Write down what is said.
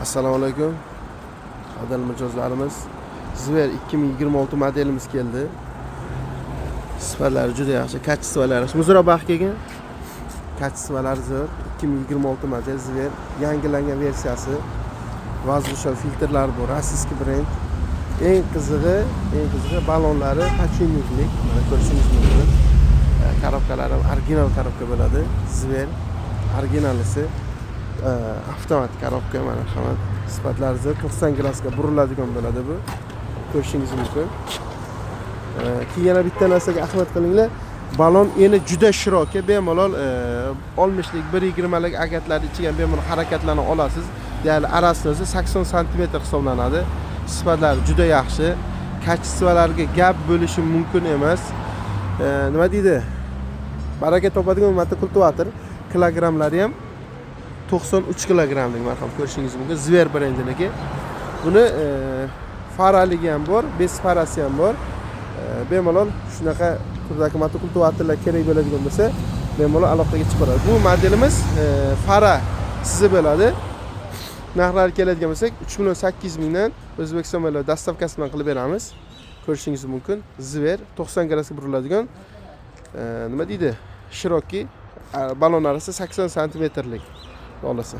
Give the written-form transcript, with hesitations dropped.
Assalomu alaykum. Adal mijozlarimiz. Zver 2026 modelimiz keldi. Sifatlari juda yaxshi, kачестволari. Muzra bax kelgan. Kачестволari zo'r. 2026 model Zver yangilangan versiyasi. Воздушный filtrlar bor, rossiyskiy brend. Eng qizig'i balonlari pachinniklik. Mana ko'rishingiz mumkin. Korobkalari original korobka bo'ladi. Zver originalisi. Avtomatik korobka, mana hamma sifatlari zo'r. 90 gradusga buriladigan bo'ladi bu. Ko'rishingiz mumkin. Keyin yana bitta narsaga ahamiyat qilinglar. Balon eni juda shiroki, bemalol 60lik, 120lik agatlar ichiga bemalol harakatlarni olasiz. Ya'ni arasini o'zi 80 sm hisoblanadi. Sifatlari juda yaxshi. Kачестволariga gap bo'lishi mumkin emas. Nima deydi? Baraka topadigan marta kultivator kilogramlari ham 93 kilogramlik marham ko'rishingiz mumkin. Zver brendiniki. Buni faraligi ham bor, bez farasi ham bor. Bemalol shunaqa turdagi motokultivatorlar kerak bo'ladigan bo'lsa, bemalol aloqaga chiqaradi. Bu modelimiz fara sizi bo'ladi. Narxlari keladigan bo'lsak, 3.8 mingdan O'zbekiston bo'ylab dastavkasi bilan qilib beramiz. Ko'rishingiz mumkin. Zver 90 gradusga buriladigan nima deydi? Shiroki balon arasi 80 sm lik olasi.